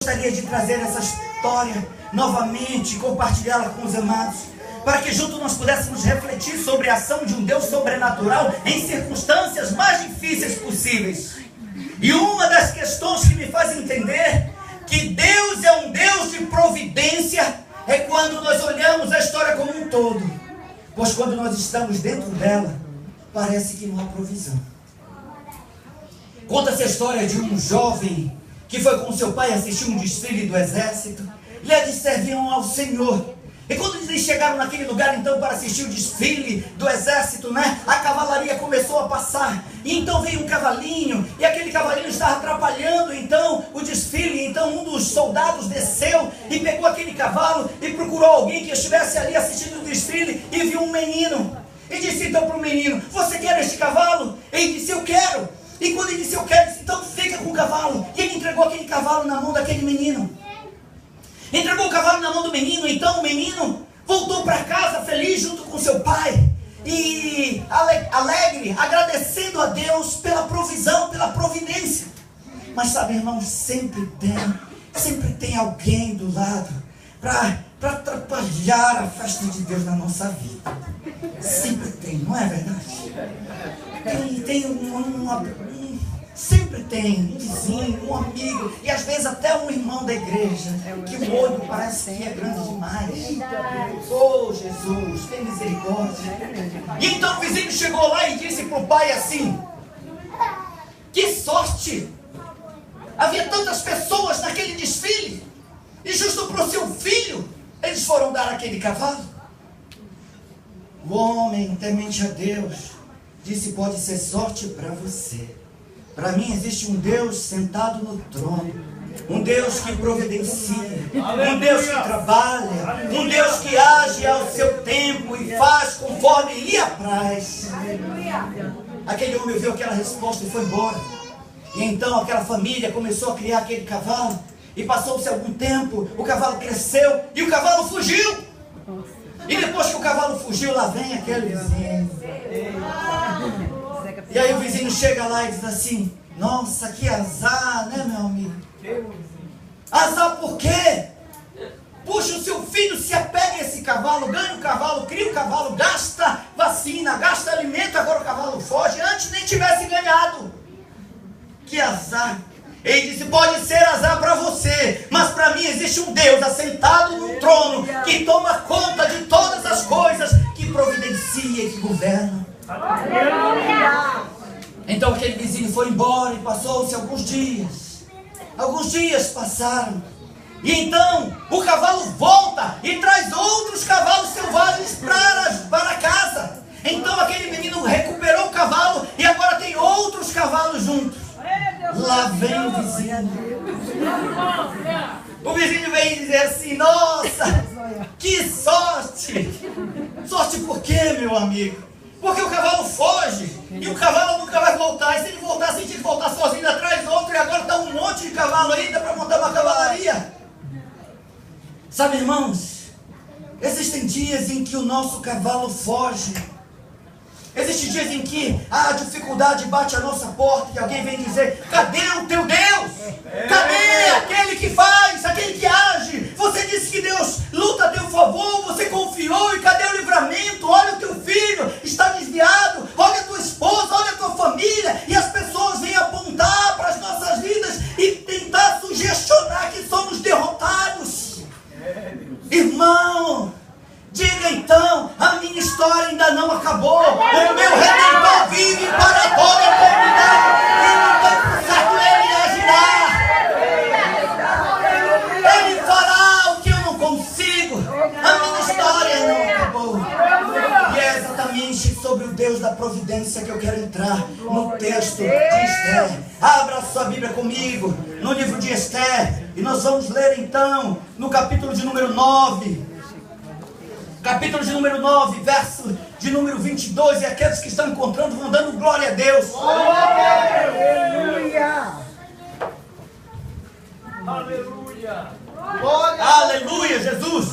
Gostaria de trazer essa história novamente, compartilhá-la com os amados, para que juntos nós pudéssemos refletir sobre a ação de um Deus sobrenatural em circunstâncias mais difíceis possíveis. E uma das questões que me faz entender que Deus é um Deus de providência é quando nós olhamos a história como um todo. Pois quando nós estamos dentro dela, parece que não há provisão. Conta-se a história de um jovem que foi com seu pai assistir um desfile do exército, e eles serviam ao Senhor. E quando eles chegaram naquele lugar então para assistir o desfile do exército, a cavalaria começou a passar, e então veio um cavalinho, e aquele cavalinho estava atrapalhando então o desfile. Então um dos soldados desceu e pegou aquele cavalo e procurou alguém que estivesse ali assistindo o desfile, e viu um menino, e disse então para o menino: você quer este cavalo? Ele disse: eu quero. E quando ele disse: eu quero, disse: então fica com o cavalo. E ele entregou aquele cavalo na mão daquele menino. Entregou o cavalo na mão do menino. Então o menino voltou para casa feliz junto com seu pai, e alegre, agradecendo a Deus pela provisão, pela providência. Mas sabe, irmãos, sempre tem alguém do lado para atrapalhar a festa de Deus na nossa vida. Sempre tem, não é verdade? Sempre tem um vizinho, um amigo, e às vezes até um irmão da igreja, que o olho parece que é grande demais. Oh Jesus, tem misericórdia. E então o vizinho chegou lá e disse para o pai assim: que sorte! Havia tantas pessoas naquele desfile, e justo para o seu filho eles foram dar aquele cavalo. O homem, temente a Deus, disse: pode ser sorte para você. Para mim existe um Deus sentado no trono, um Deus que providencia, um Deus que trabalha, um Deus que age ao seu tempo e faz conforme lhe apraz. Aquele homem ouviu aquela resposta e foi embora. E então aquela família começou a criar aquele cavalo, e passou-se algum tempo, o cavalo cresceu e o cavalo fugiu. E depois que o cavalo fugiu, lá vem aquele vizinho. E aí o vizinho chega lá e diz assim: nossa, que azar, né, meu amigo? Azar por quê? Puxa, o seu filho se apega a esse cavalo, ganha o cavalo, cria o cavalo, gasta vacina, gasta alimento, agora o cavalo foge. Antes nem tivesse ganhado. Que azar. Ele disse: pode ser azar para você, mas para mim existe um Deus assentado no trono, que toma conta de todas as coisas, que providencia e que governa. Então aquele vizinho foi embora e passou-se alguns dias. Alguns dias passaram. E então o cavalo volta e traz outros cavalos selvagens para casa. Então aquele menino recuperou o cavalo e agora tem outros cavalos juntos. Lá vem o vizinho. O vizinho vem dizer assim: nossa, que sorte! Sorte por quê, meu amigo? Porque o cavalo foge e o cavalo nunca vai voltar. E se ele voltasse, ele tinha que voltar sozinho, atrás do outro. E agora está um monte de cavalo ainda para montar uma cavalaria. Sabe, irmãos, existem dias em que o nosso cavalo foge. Existem dias em que a dificuldade bate a nossa porta e alguém vem dizer: cadê o teu Deus? Cadê aquele que faz, aquele que age? Você disse que Deus luta a teu favor, você confiou, e cadê o livramento? Olha o teu filho, está desviado. Olha a tua esposa, olha a tua família. E as pessoas vêm apontar para as nossas vidas e tentar sugestionar que somos derrotados. Irmão, diga então: a minha história ainda não acabou. O meu Redentor vive para toda a eternidade. E no tempo certo Ele agirá. Ele fará o que eu não consigo. A minha história não acabou. E é exatamente sobre o Deus da providência que eu quero entrar no texto de Esther. Abra sua Bíblia comigo no livro de Esther. E nós vamos ler então no capítulo de número 9. Capítulo de número 9, verso de número 22. E aqueles que estão encontrando vão dando glória a Deus. Aleluia! Aleluia! Aleluia, Jesus!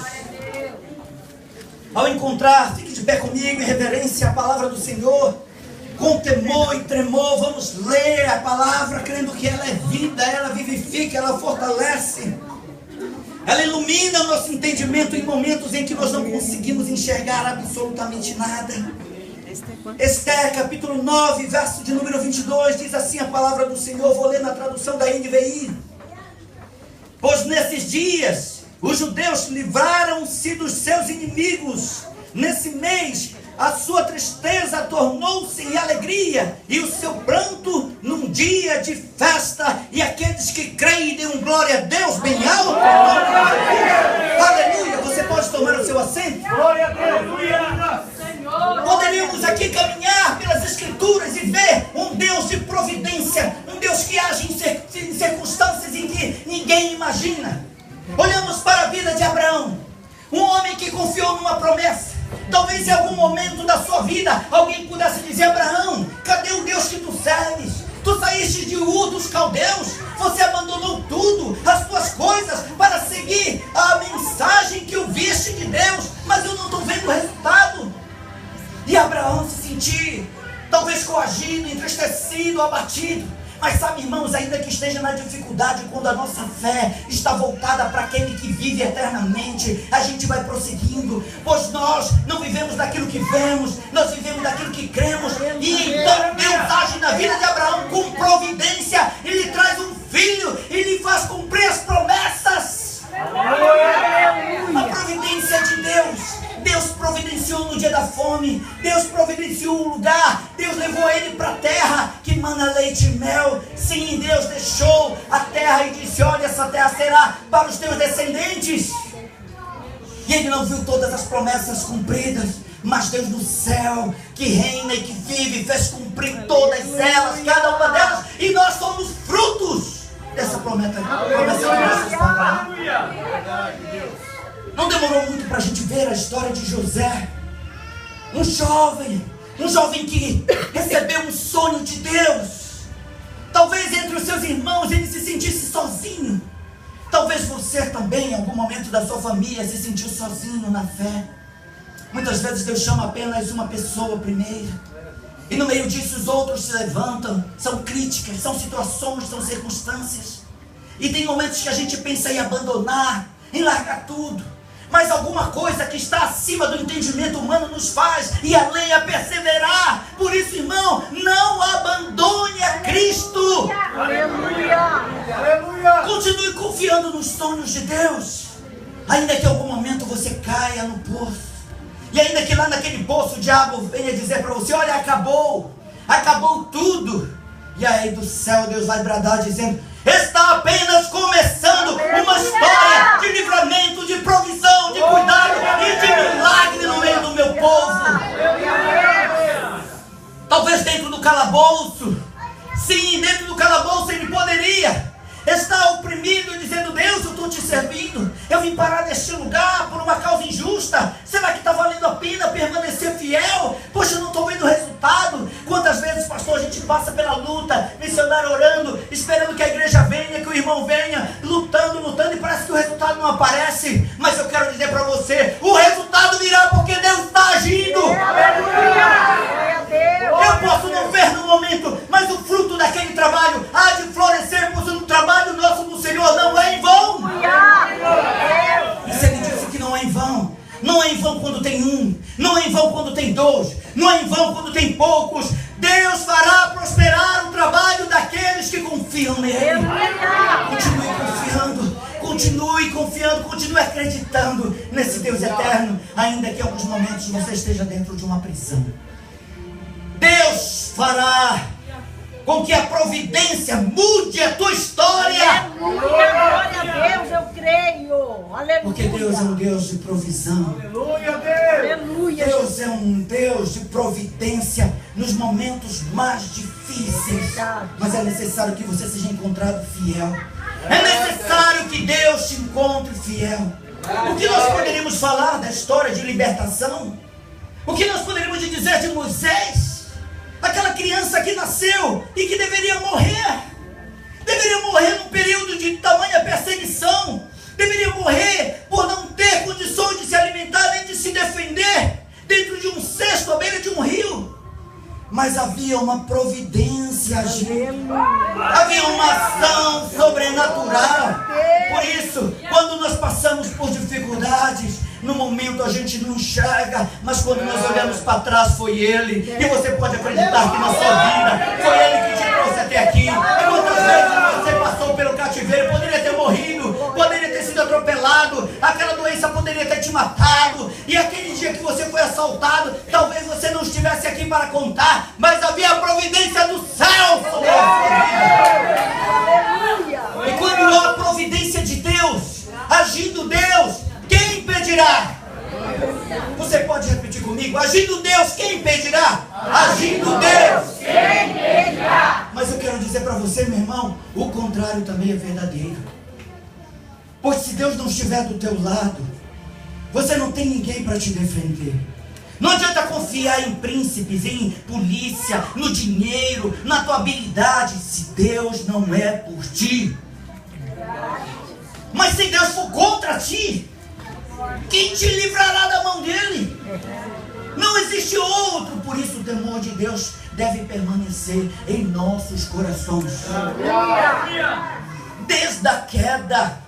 Ao encontrar, fique de pé comigo em reverência à palavra do Senhor. Com temor e tremor, vamos ler a palavra, crendo que ela é vida, ela vivifica, ela fortalece. Ela ilumina o nosso entendimento em momentos em que nós não conseguimos enxergar absolutamente nada. Esther, capítulo 9, verso de número 22, diz assim a palavra do Senhor. Vou ler na tradução da NVI. Pois nesses dias os judeus livraram-se dos seus inimigos. Nesse mês a sua tristeza tornou-se em alegria, e o seu pranto num dia de festa. E aqueles que creem dêem glória a Deus bem alto. Aleluia. Você pode tomar o seu assento? Glória a Deus. Poderíamos aqui caminhar pelas Escrituras e ver um Deus de providência, um Deus que age em circunstâncias em que ninguém imagina. Olhamos para a vida de Abraão, um homem que confiou numa promessa. Talvez em algum momento da sua vida alguém pudesse dizer: Abraão, cadê o Deus que tu serves? Tu saíste de Ur dos caldeus, você abandonou tudo, as tuas coisas, para seguir a mensagem que ouviste de Deus, mas eu não estou vendo o resultado. E Abraão se sentir talvez coagido, entristecido, abatido. Mas sabe, irmãos, ainda que esteja na dificuldade, quando a nossa fé está voltada para aquele que vive eternamente, a gente vai prosseguindo, pois nós não vivemos daquilo que vemos, nós vivemos daquilo que cremos. E então Deus age na vida de Abraão com providência. Ele traz um filho e lhe faz cumprir as promessas. A providência de Deus. Deus providenciou no dia da fome. Deus providenciou um lugar. Deus levou ele para a terra que mana leite e mel. Sim, Deus deixou a terra e disse: olha, essa terra será para os teus descendentes. E ele não viu todas as promessas cumpridas, mas Deus do céu, que reina e que vive, fez cumprir todas elas, cada uma delas. E nós somos frutos dessa promessa que nós estamos. Não demorou muito para a gente ver a história de José. Um jovem que recebeu um sonho de Deus. Talvez entre os seus irmãos ele se sentisse sozinho. Talvez você também, em algum momento da sua família, se sentiu sozinho na fé. Muitas vezes Deus chama apenas uma pessoa primeiro, e no meio disso os outros se levantam. São críticas, são situações, são circunstâncias. E tem momentos que a gente pensa em abandonar, em largar tudo. Mas alguma coisa que está acima do entendimento humano nos faz ir além, a perseverar. Por isso, irmão, não abandone a Cristo. Aleluia. Aleluia. Continue confiando nos sonhos de Deus. Ainda que em algum momento você caia no poço. E ainda que lá naquele poço o diabo venha dizer para você: olha, acabou tudo. E aí do céu Deus vai bradar dizendo: está apenas começando uma história de livramento, de provisão, de cuidado e de milagre no meio do meu povo. Talvez dentro do calabouço, sim, dentro do calabouço ele poderia estar oprimido, dizendo: Deus, eu estou te servindo, eu vim parar neste lugar por uma causa injusta. Será que está valendo a pena permanecer fiel? Poxa, eu não estou vendo o resultado. Quantas vezes, pastor, a gente passa pela luta, missionário orando, esperando que a igreja venha, que o irmão venha, lutando, e parece que o resultado não aparece. Mas eu quero dizer para você: o resultado virá, porque Deus está agindo. Eu posso não ver no momento, mas o fruto daquele trabalho há de florescer, pois o trabalho nosso no Senhor não é em vão. E se Ele disse que não é em vão, não é em vão quando tem um, não é em vão quando tem dois, não é em vão quando tem poucos. Deus fará prosperar o trabalho daqueles que confiam nele. Continue confiando, continue acreditando nesse Deus eterno, ainda que em alguns momentos você esteja dentro de uma prisão. Deus fará com que a providência mude a tua história. Glória a Deus, eu creio. Aleluia. Porque Deus é um Deus de provisão. Aleluia, Deus. Aleluia. Deus é um Deus de providência nos momentos mais difíceis. Mas é necessário que você seja encontrado fiel. É necessário que Deus te encontre fiel. O que nós poderíamos falar da história de libertação? O que nós poderíamos dizer de Moisés? Aquela criança que nasceu e que deveria morrer num período de tamanha perseguição, deveria morrer por não ter condições de se alimentar nem de se defender, dentro de um cesto à beira de um rio. Mas havia uma providência agindo, havia uma ação sobrenatural. Por isso, quando Quando nós passamos por dificuldades, no momento a gente não enxerga, mas quando nós olhamos para trás, foi Ele. E você pode acreditar que na sua vida foi Ele que te trouxe até aqui. Quantas vezes você passou pelo cativeiro, poderia ter morrido, poderia ter sido atropelado, aquela doença poderia ter te matado, e aquele dia que você foi assaltado, talvez você não estivesse aqui para contar, mas havia a providência do céu sobre a sua vida. E quando há a providência de Deus, agindo Deus, quem impedirá? Você pode repetir comigo? Agindo Deus, quem impedirá? Agindo Deus, quem impedirá? Mas eu quero dizer para você, meu irmão, o contrário também é verdadeiro. Pois se Deus não estiver do teu lado, você não tem ninguém para te defender. Não adianta confiar em príncipes, em polícia, no dinheiro, na tua habilidade, se Deus não é por ti. Mas se Deus for contra ti, quem te livrará da mão dele? Não existe outro. Por isso o temor de Deus deve permanecer em nossos corações. Desde a queda,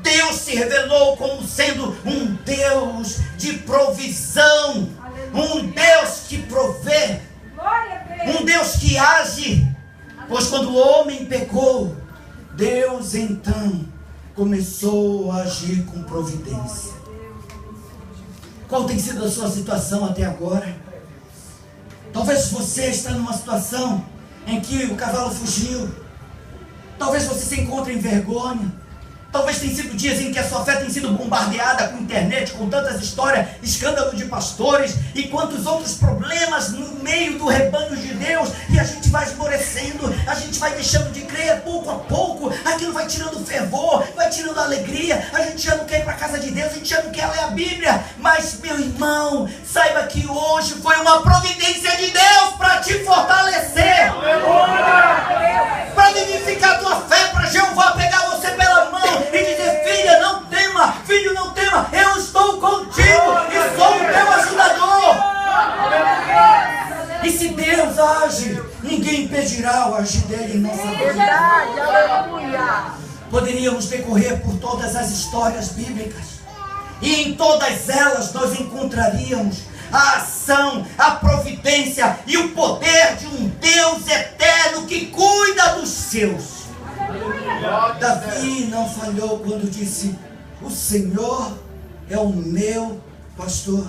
Deus se revelou como sendo um Deus de provisão, um Deus que provê, um Deus que age. Pois quando o homem pecou, Deus então começou a agir com providência. Qual tem sido a sua situação até agora? Talvez você está numa situação em que o cavalo fugiu. Talvez você se encontre em vergonha. Talvez tenha sido dias em que a sua fé tem sido bombardeada com internet, com tantas histórias, escândalo de pastores e quantos outros problemas no meio do rebanho de Deus, e a gente vai esmorecendo, a gente vai deixando de crer pouco a pouco, aquilo vai tirando fervor, vai tirando alegria, a gente já não quer ir para a casa de Deus, a gente já não quer ler a Bíblia. Mas meu irmão, saiba que hoje foi uma providência de Deus para te fortalecer, para vivificar a tua fé, para Jeová pegar você pela mão e dizer: filha, não tema, filho, não tema, eu estou contigo e sou o teu ajudador. E se Deus age, ninguém impedirá o agir dele em nossa vida. Poderíamos decorrer por todas as histórias bíblicas, e em todas elas nós encontraríamos a ação, a providência e o poder de um Deus eterno que cuida dos seus. Davi não falhou quando disse: o Senhor é o meu pastor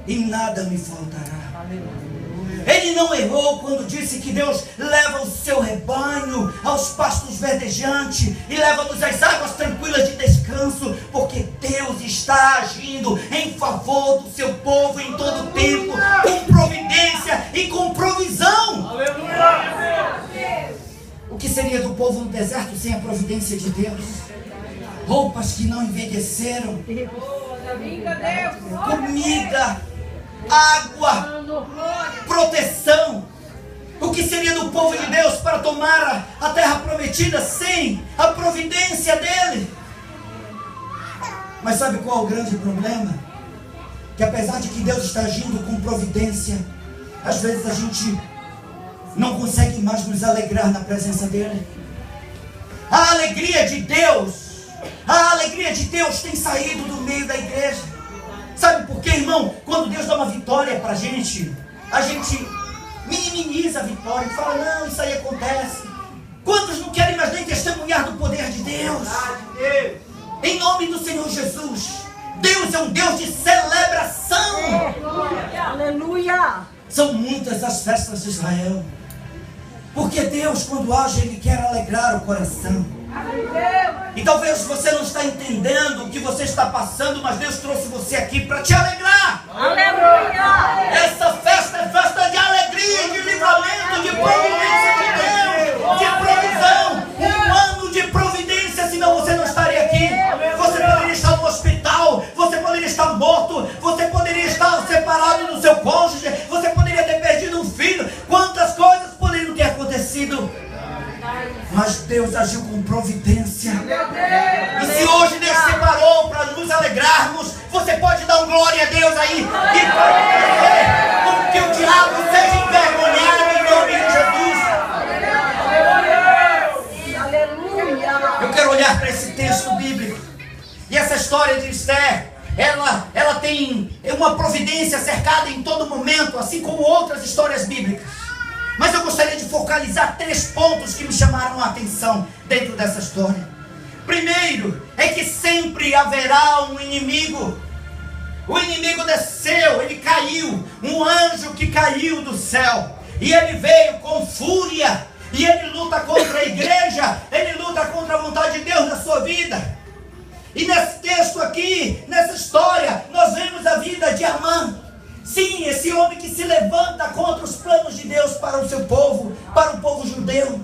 e nada me faltará. Ele não errou quando disse que Deus leva o seu rebanho aos pastos verdejantes e leva-nos às águas tranquilas de descanso, porque Deus está agindo em favor do seu povo em todo o tempo, com providência e com provisão. O que seria do povo no deserto sem a providência de Deus? Roupas que não envelheceram, comida, água, proteção. O que seria do povo de Deus para tomar a terra prometida sem a providência dele? Mas sabe qual é o grande problema? Que apesar de que Deus está agindo com providência, às vezes a gente não consegue mais nos alegrar na presença dele. A alegria de Deus tem saído do meio da igreja. Sabe por quê, irmão? Quando Deus dá uma vitória para a gente minimiza a vitória e fala: não, isso aí acontece. Quantos não querem mais nem testemunhar do poder de Deus? Em nome do Senhor Jesus, Deus é um Deus de celebração. Aleluia! São muitas as festas de Israel, porque Deus, quando age, Ele quer alegrar o coração. E talvez você não está entendendo o que você está passando, mas Deus trouxe você aqui para te alegrar. Aleluia! Essa festa é festa de alegria, de livramento, de providência de Deus, de provisão. Um ano de providência, senão você não estaria aqui. Você poderia estar no hospital, você poderia estar morto, você poderia estar separado do seu cônjuge, você poderia ter perdido um filho. Quantas coisas poderiam ter acontecido? Mas Deus agiu com providência. E se hoje Deus separou para nos alegrarmos, você pode dar um glória a Deus aí e para com que o diabo seja envergonhado em nome de Jesus. Aleluia! Eu quero olhar para esse texto bíblico E essa história de Esther, ela tem uma providência cercada em todo momento, assim como outras histórias bíblicas. Mas eu gostaria de focalizar 3 pontos que me chamaram a atenção dentro dessa história. Primeiro, é que sempre haverá um inimigo. O inimigo desceu, ele caiu, um anjo que caiu do céu, e ele veio com fúria, e ele luta contra a igreja, ele luta contra a vontade de Deus na sua vida. E nesse texto aqui, nessa história, nós vemos a vida de Amã. Sim, esse homem que se levanta contra os planos de Deus para o seu povo, para o povo judeu.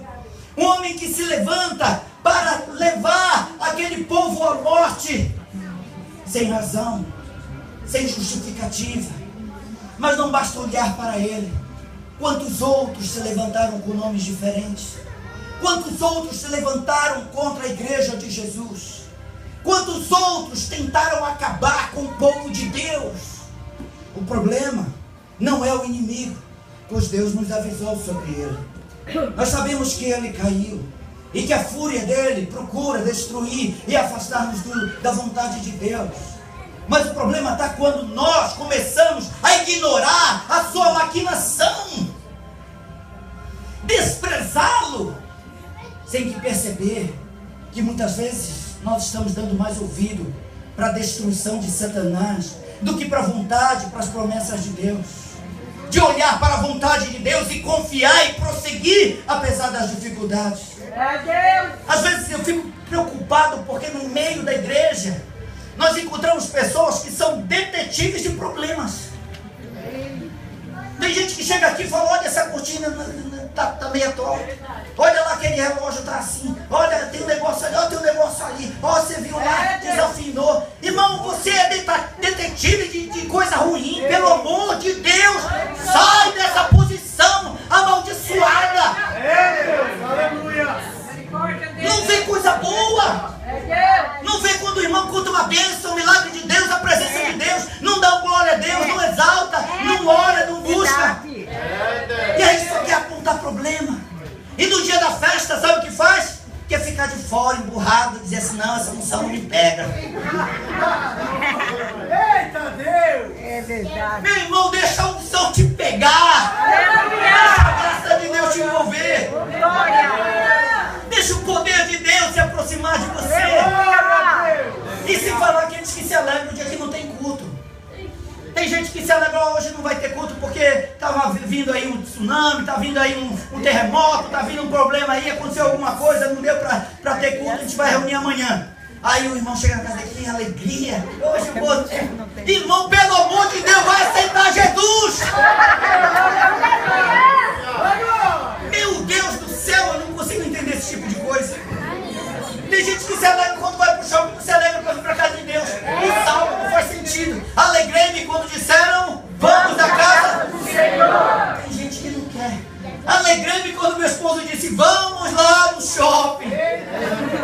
Um homem que se levanta para levar aquele povo à morte, sem razão, sem justificativa. Mas não basta olhar para ele. Quantos outros se levantaram com nomes diferentes? Quantos outros se levantaram contra a igreja de Jesus? Quantos outros tentaram acabar com o povo de Deus? O problema não é o inimigo, pois Deus nos avisou sobre ele. Nós sabemos que ele caiu e que a fúria dele procura destruir e afastar-nos da vontade de Deus. Mas o problema está quando nós começamos a ignorar a sua maquinação, desprezá-lo, sem que perceber que muitas vezes nós estamos dando mais ouvido para a destruição de Satanás do que para a vontade, para as promessas de Deus. De olhar para a vontade de Deus e confiar e prosseguir apesar das dificuldades. Às vezes eu fico preocupado porque no meio da igreja nós encontramos pessoas que são detetives de problemas. Tem gente que chega aqui e fala: olha, essa cortina está meio torta. Olha lá, aquele relógio está assim. Olha, tem um negócio ali, olha, tem um negócio ali. Olha, você viu lá, desafinou. Irmão, você é detetive de coisa ruim. Pelo amor de Deus, sai dessa posição amaldiçoada. Não vê coisa boa. Não vê quando o irmão conta uma bênção, um milagre de Deus, a presença de Deus. Não dá um glória a Deus, não exalta, não ora, não busca. E aí só quer apontar problema. E no dia da festa, sabe o que faz? Quer ficar de fora, emburrado, e dizer assim: não, essa unção não me pega. Eita Deus! É verdade. Meu irmão, deixa a unção te pegar. Deixa a graça de Deus te envolver. Deixa o poder de Deus se aproximar de você. E se falar aqueles que se alegram o dia que não tem culto. Tem gente que se alegrou: hoje não vai ter culto porque estava vindo aí um tsunami, está vindo aí um terremoto, está vindo um problema aí, aconteceu alguma coisa, não deu para ter culto, a gente vai reunir amanhã. Aí o irmão chega na casa dele: que alegria, hoje eu vou ter. Irmão, pelo amor de Deus, vai aceitar Jesus! Meu Deus do céu, eu não consigo entender esse tipo de coisa. Tem gente que se alegra quando vai pro shopping, não se alegra quando vai pra casa de Deus. E salva, não faz sentido. Alegrei-me quando disseram: vamos à casa do Senhor. Tem gente que não quer. Alegrei-me quando meu esposo disse: vamos lá no shopping.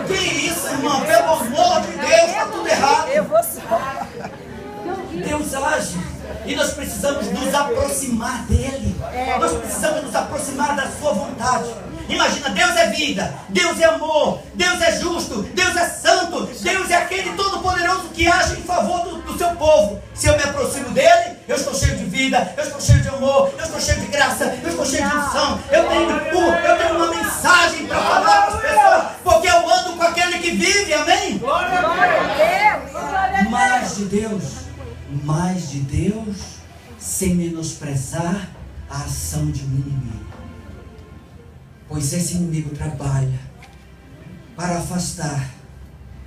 Que isso, irmão? Pelo amor de Deus, está tudo errado. Eu vou só. Deus age e nós precisamos nos aproximar dele. Nós precisamos nos aproximar da sua vontade. Imagina, Deus é vida, Deus é amor, Deus é justo, Deus é santo, Deus é aquele todo-poderoso que age em favor do seu povo. Se eu me aproximo dele, eu estou cheio de vida, eu estou cheio de amor, eu estou cheio de graça, eu estou cheio de unção. Eu tenho uma mensagem para falar para as pessoas, porque eu ando com aquele que vive, amém? Mais de Deus, sem menosprezar a ação de um inimigo. Pois esse inimigo trabalha para afastar,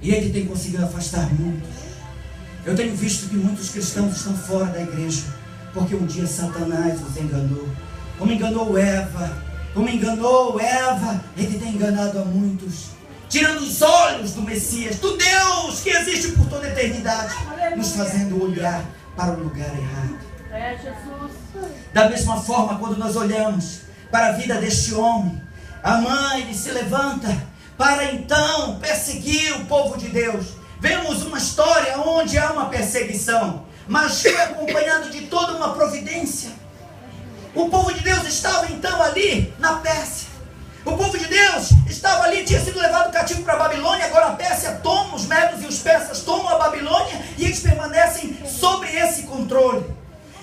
e ele tem conseguido afastar muitos. Eu tenho visto que muitos cristãos estão fora da igreja, porque um dia Satanás os enganou. Como enganou Eva, ele tem enganado a muitos, tirando os olhos do Messias, do Deus que existe por toda a eternidade, nos fazendo olhar para o lugar errado. Jesus. Da mesma forma, quando nós olhamos para a vida deste homem, Amã, ele se levanta para então perseguir o povo de Deus. Vemos uma história onde há uma perseguição, mas foi acompanhado de toda uma providência. O povo de Deus estava então ali na Pérsia. O povo de Deus estava ali, tinha sido levado cativo para a Babilônia. Agora a Pérsia toma, os medos e os persas tomam sobre esse controle.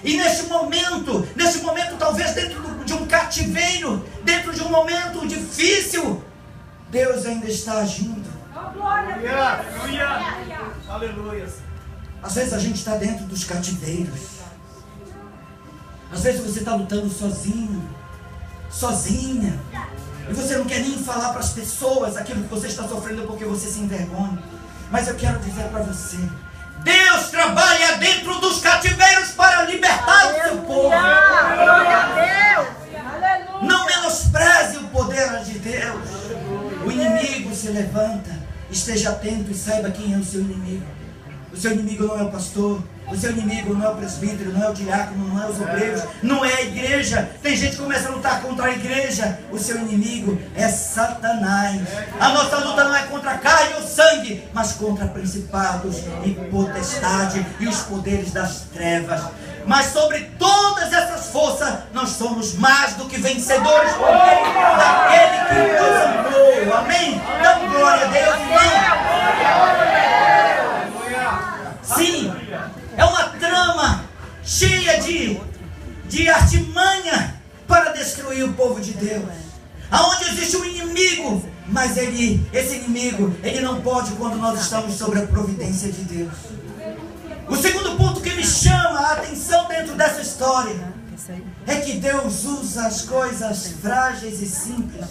E neste momento talvez dentro de um cativeiro, dentro de um momento difícil, Deus ainda está agindo. Aleluia. Aleluia. Às vezes a gente está dentro dos cativeiros. Às vezes você está lutando sozinho, sozinha. E você não quer nem falar para as pessoas aquilo que você está sofrendo porque você se envergonha. Mas eu quero dizer para você, Deus trabalha dentro dos cativeiros para libertar o seu povo. Glória a Deus. Aleluia. Não menospreze o poder de Deus. O inimigo se levanta. Esteja atento e saiba quem é o seu inimigo. O seu inimigo não é o pastor. O seu inimigo não é o presbítero, não é o diácono, não é os obreiros, não é a igreja. Tem gente que começa a lutar contra a igreja. O seu inimigo é Satanás. A nossa luta não é contra a carne ou sangue, mas contra principados e potestade e os poderes das trevas. Mas sobre todas essas forças, nós somos mais do que vencedores por meio daquele que nos amou. Amém? Dá glória a Deus, irmão. Sim. É uma trama cheia de artimanha para destruir o povo de Deus. Aonde existe um inimigo, mas esse inimigo, ele não pode quando nós estamos sobre a providência de Deus. O segundo ponto que me chama a atenção dentro dessa história é que Deus usa as coisas frágeis e simples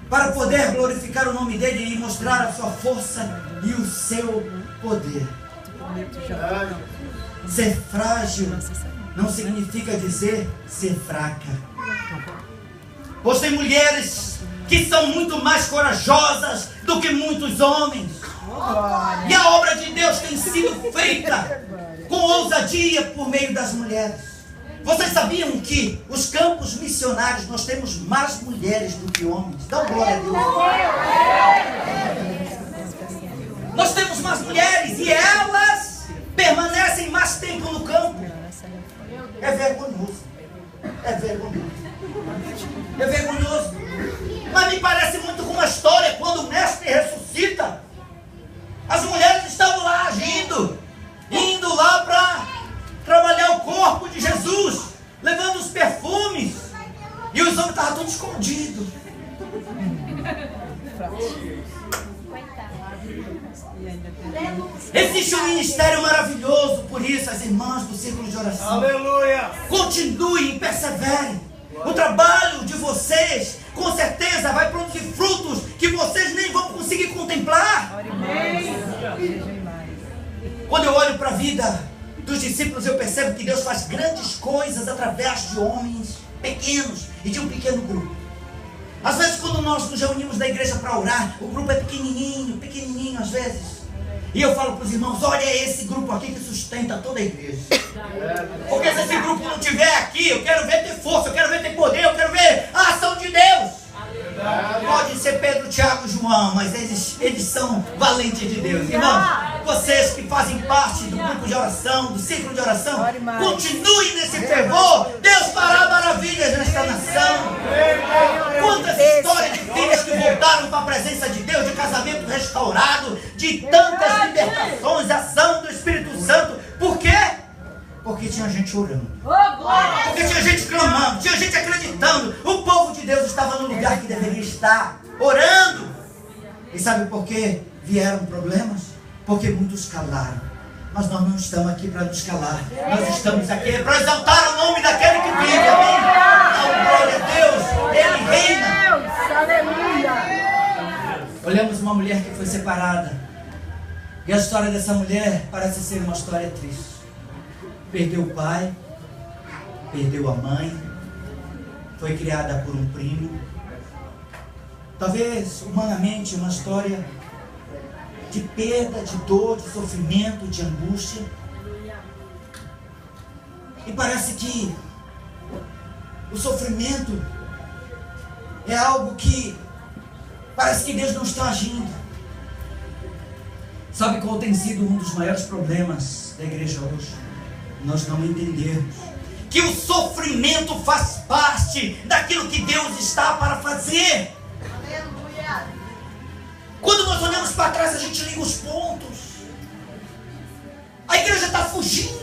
para poder glorificar o nome dele e mostrar a sua força e o seu poder. Ser frágil não significa dizer ser fraca. Pois tem mulheres que são muito mais corajosas do que muitos homens. E a obra de Deus tem sido feita com ousadia por meio das mulheres. Vocês sabiam que os campos missionários nós temos mais mulheres do que homens? Dá glória a Deus. Nós temos mais mulheres e elas permanecem mais tempo no campo. É vergonhoso. É vergonhoso. É vergonhoso. Mas me parece muito com uma história quando o mestre ressuscita. As mulheres estavam lá agindo, indo lá para trabalhar o corpo de Jesus, levando os perfumes. E os homens estavam todos escondidos. Existe um ministério maravilhoso, por isso as irmãs do círculo de oração, aleluia, continuem e perseverem. O trabalho de vocês com certeza vai produzir frutos que vocês nem vão conseguir contemplar. Quando eu olho para a vida dos discípulos, eu percebo que Deus faz grandes coisas através de homens pequenos e de um pequeno grupo. Às vezes quando nós nos reunimos na igreja para orar, o grupo é pequenininho, pequenininho às vezes. E eu falo para os irmãos, olha esse grupo aqui que sustenta toda a igreja. Porque se esse grupo não estiver aqui, eu quero ver ter força, eu quero ver ter poder, eu quero ver a ação de Deus. Pode ser Pedro, Tiago, João, mas eles são valentes de Deus. Irmãos, vocês que fazem parte do grupo de oração, do círculo de oração, continuem nesse fervor. Deus fará maravilhas nesta nação. Quantas histórias de filhas que voltaram para a presença de Deus, de casamento restaurado, de tantas libertações, ação do Espírito Santo. Por quê? Porque tinha gente orando. Porque tinha gente clamando, tinha gente acreditando. O povo de Deus estava no lugar que deveria estar, orando. E sabe por que vieram problemas? Porque muitos calaram. Mas nós não estamos aqui para nos calar. Nós estamos aqui para exaltar o nome daquele que vive. Amém? Dá glória a Deus. Ele reina. Olhamos uma mulher que foi separada. E a história dessa mulher parece ser uma história triste. Perdeu o pai, perdeu a mãe, foi criada por um primo. Talvez, humanamente, uma história de perda, de dor, de sofrimento, de angústia. E parece que o sofrimento é algo que parece que Deus não está agindo. Sabe qual tem sido um dos maiores problemas da igreja hoje? Nós não entendermos que o sofrimento faz parte daquilo que Deus está para fazer. Aleluia. Quando nós olhamos para trás, a gente liga os pontos. A igreja está fugindo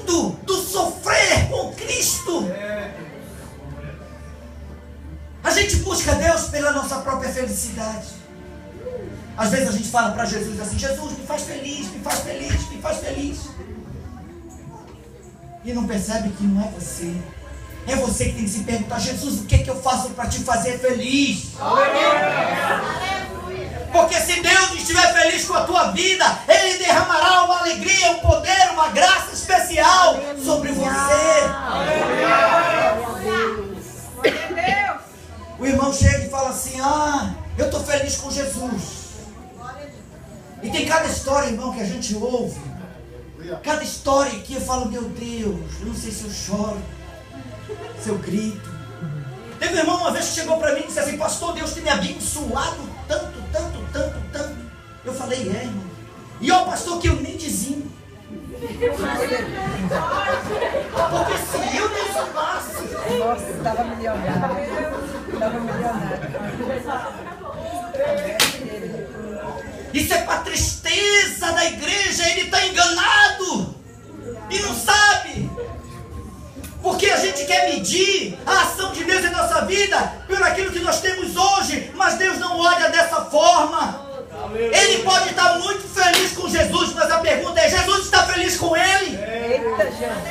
pela nossa própria felicidade. Às vezes a gente fala para Jesus assim: Jesus, me faz feliz, me faz feliz, me faz feliz. E não percebe que não é você. É você que tem que se perguntar: Jesus, o que é que eu faço para te fazer feliz? Porque se Deus estiver feliz com a tua vida, Ele derramará uma alegria, um poder, uma graça especial sobre você. O irmão chega e fala assim: ah, eu estou feliz com Jesus. E tem cada história, irmão, que a gente ouve. Cada história que eu falo: meu Deus, eu não sei se eu choro, se eu grito. Teve um irmão uma vez que chegou para mim e disse assim: pastor, Deus tem me abençoado tanto, tanto, tanto, tanto. Eu falei: é, irmão. E ó, pastor, que eu nem dizinho. Porque se eu dizimasse, Nossa, estava milionário. Estava milionário. isso é para tristeza da igreja. Ele está enganado e não sabe. Porque a gente quer medir a ação de Deus em nossa vida por aquilo que nós temos hoje, mas Deus não olha dessa forma. Ele pode estar muito feliz com Jesus, mas a pergunta é: Jesus está feliz com ele?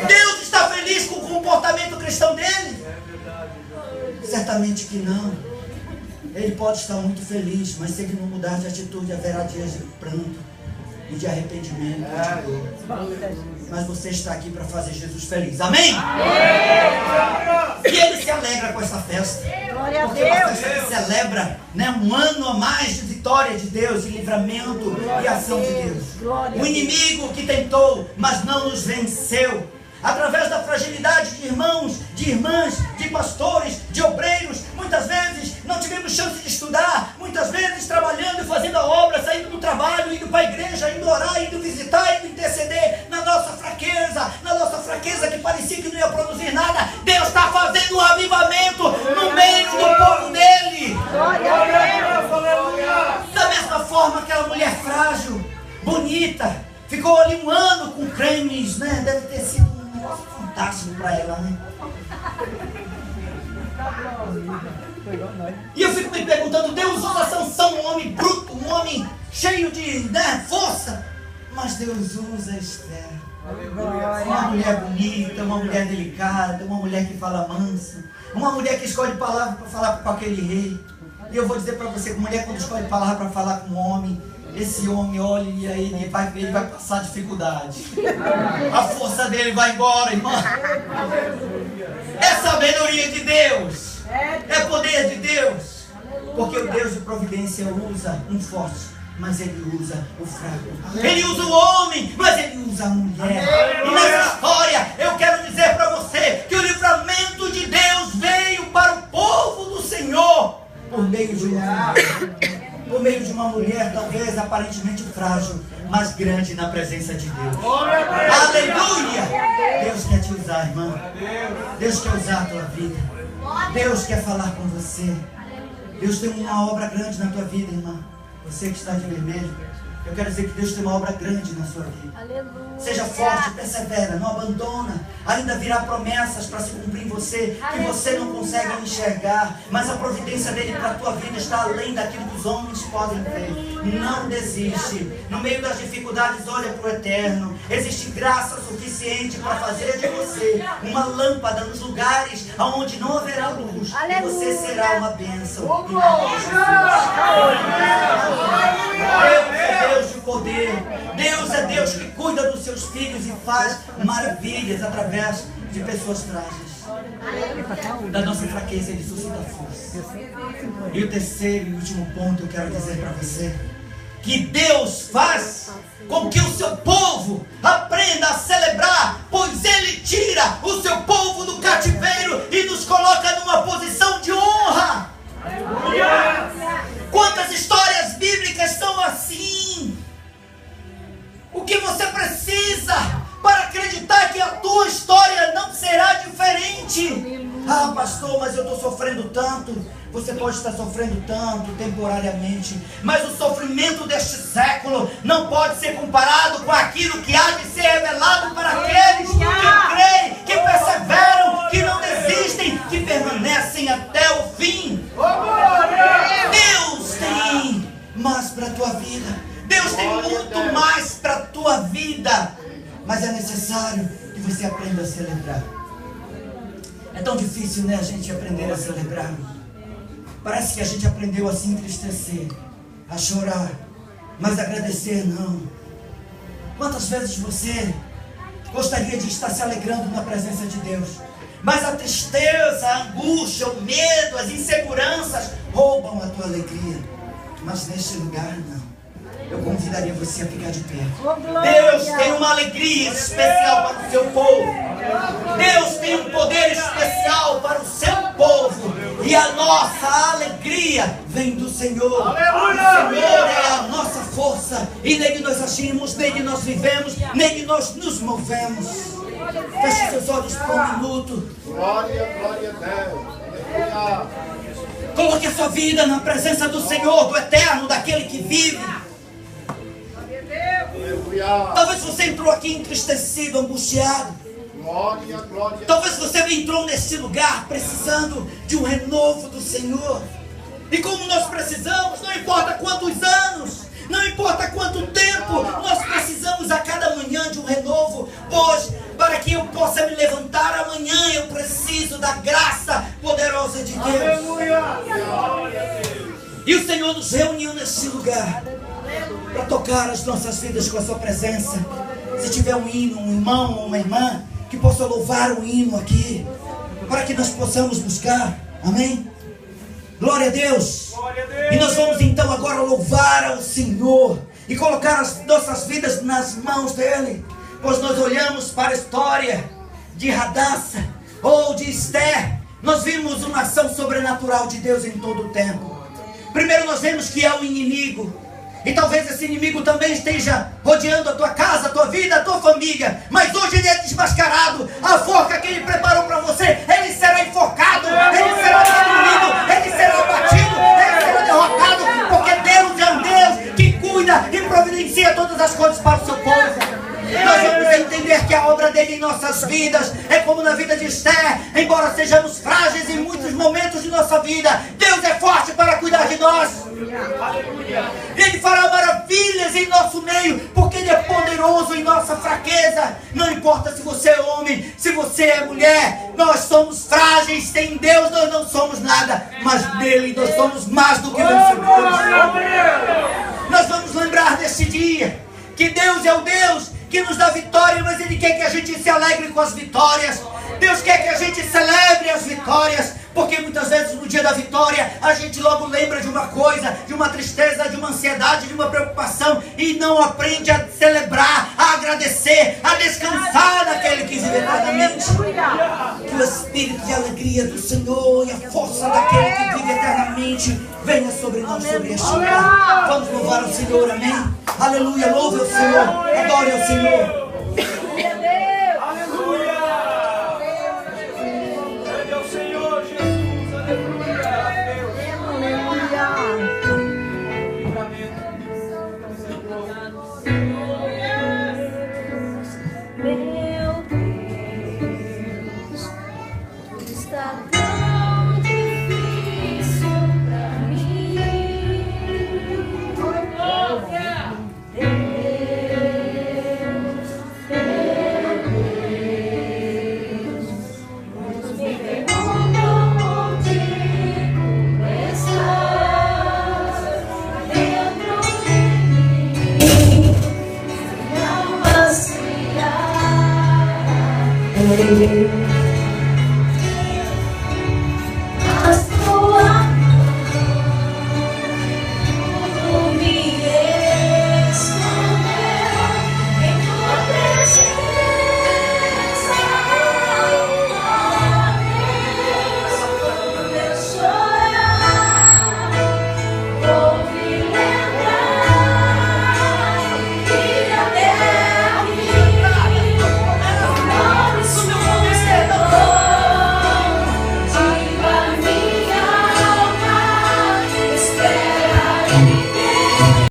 Deus está feliz com o comportamento cristão dele? Certamente que não. Ele pode estar muito feliz, mas se ele não mudar de atitude, haverá dias de pranto e de arrependimento. Mas você está aqui para fazer Jesus feliz. Amém? E ele se alegra com essa festa. Porque é uma festa que celebra, né, um ano a mais de vitória de Deus, de livramento e ação de Deus. O inimigo que tentou, mas não nos venceu. Através da fragilidade de irmãos, de irmãs, de pastores, de obreiros, muitas vezes não tivemos chance de estudar, muitas vezes trabalhando e fazendo a obra, saindo do trabalho, indo para a igreja, indo orar, indo visitar, indo interceder, na nossa fraqueza que parecia que não ia produzir nada. Deus está fazendo um avivamento no meio do povo dele. Da mesma forma, aquela mulher frágil, bonita, ficou ali um ano com cremes, né? Deve ter sido um negócio fantástico para ela, né? E eu fico me perguntando: Deus usa Sansão, um homem bruto, um homem cheio de, né, força, mas Deus usa Esther, uma mulher bonita, uma mulher delicada, uma mulher que fala manso, uma mulher que escolhe palavra para falar com aquele rei. E eu vou dizer para você que mulher, quando escolhe palavra para falar com um homem, esse homem olha e aí ele vai passar dificuldade. A força dele vai embora, irmão. É sabedoria de Deus. É poder de Deus. Porque o Deus de providência usa um forte, mas ele usa o fraco. Ele usa o homem, mas ele usa a mulher. E nessa história eu quero dizer para você que o livramento de Deus veio para o povo do Senhor por meio de uma mulher. Por meio de uma mulher, talvez aparentemente frágil, mas grande na presença de Deus. Aleluia! Deus quer te usar, irmão. Deus quer usar a tua vida. Deus quer falar com você. Deus tem uma obra grande na tua vida, irmã. Você que está de vermelho, eu quero dizer que Deus tem uma obra grande na sua vida. Aleluia. Seja forte, persevera, não abandona. Ainda virá promessas para se cumprir em você, que você não consegue enxergar. Mas a providência dele para a tua vida está além daquilo que os homens podem ver. Não desiste. No meio das dificuldades, olha para o eterno. Existe graça suficiente para fazer de você uma lâmpada nos lugares onde não haverá luz. E você será uma bênção. Deus é Deus de poder. Deus é Deus que cuida dos seus filhos e faz maravilhas através de pessoas frágeis. Da nossa fraqueza ele suscita força. E o terceiro e último ponto eu quero dizer para você: que Deus faz com que o seu povo aprenda a celebrar, pois ele tira o seu povo do cativeiro e nos coloca numa posição de honra. Quantas histórias bíblicas são assim? O que você precisa para acreditar que a tua história não será diferente? Ah, pastor, mas eu estou sofrendo tanto. Você pode estar sofrendo tanto temporariamente, mas o sofrimento deste século não pode ser comparado com aquilo que há de ser revelado para aqueles que creem, que perseveram, que não desistem, que permanecem até o fim. para a tua vida. Mas é necessário que você aprenda a celebrar. É tão difícil, né, a gente aprender a celebrar. Parece que a gente aprendeu a se entristecer, a chorar, mas agradecer não. Quantas vezes você gostaria de estar se alegrando na presença de Deus, mas a tristeza, a angústia, o medo, as inseguranças roubam a tua alegria? Mas neste lugar não. Eu convidaria você a ficar de pé. Deus tem uma alegria especial para o seu povo. Deus tem um poder especial para o seu povo. E a nossa alegria vem do Senhor. O Senhor é a nossa força. E nele nós agimos, nele nós vivemos, nele nós nos movemos. Feche seus olhos por um minuto. Glória, glória a Deus. Aleluia. Coloque a sua vida na presença do Senhor, do Eterno, daquele que vive. Aleluia. Talvez você entrou aqui entristecido, angustiado. Glória, glória. Talvez você entrou neste lugar precisando de um renovo do Senhor. E como nós precisamos, não importa quantos anos, não importa quanto tempo, nós precisamos a cada manhã de um renovo. Hoje, para que eu possa me levantar amanhã, eu preciso da graça poderosa de Deus. Aleluia. E o Senhor nos reuniu neste lugar para tocar as nossas vidas com a sua presença. Se tiver um hino, um irmão ou uma irmã que possa louvar um hino aqui, para que nós possamos buscar, amém? Glória a Deus. Glória a Deus. E nós vamos então agora louvar ao Senhor e colocar as nossas vidas nas mãos dele, pois nós olhamos para a história de Radassa ou de Esther. Nós vimos uma ação sobrenatural de Deus em todo o tempo. Primeiro nós vemos que é o inimigo. E talvez esse inimigo também esteja rodeando a tua casa, a tua vida, a tua família. Mas hoje ele é desmascarado. A forca que ele preparou para você, ele será enforcado, ele será destruído, ele será abatido, ele será derrotado. Porque Deus é um Deus que cuida e providencia todas as coisas para o seu povo. Nós vamos entender que a obra dele em nossas vidas é como na vida de Esther. Embora sejamos frágeis em muitos momentos de nossa vida, Deus é forte para cuidar de nós. Ele fará maravilhas em nosso meio, porque Ele é poderoso em nossa fraqueza. Não importa se você é homem, se você é mulher, nós somos frágeis. Sem Deus nós não somos nada, mas nele nós somos mais do que vencedores. Nós vamos lembrar desse dia que Deus é o Deus que nos dá vitória, mas Ele quer que a gente se alegre com as vitórias. Deus quer que a gente celebre as vitórias, porque muitas vezes no dia da vitória a gente logo lembra de uma coisa, de uma tristeza, de uma ansiedade, de uma preocupação, e não aprende a celebrar, a agradecer, a descansar naquele que vive eternamente. Que o espírito de alegria do Senhor e a força daquele que vive eternamente venha sobre nós, sobre este lugar. Vamos louvar o Senhor, amém? Aleluia, louve o Senhor, adore o Senhor. Thank you.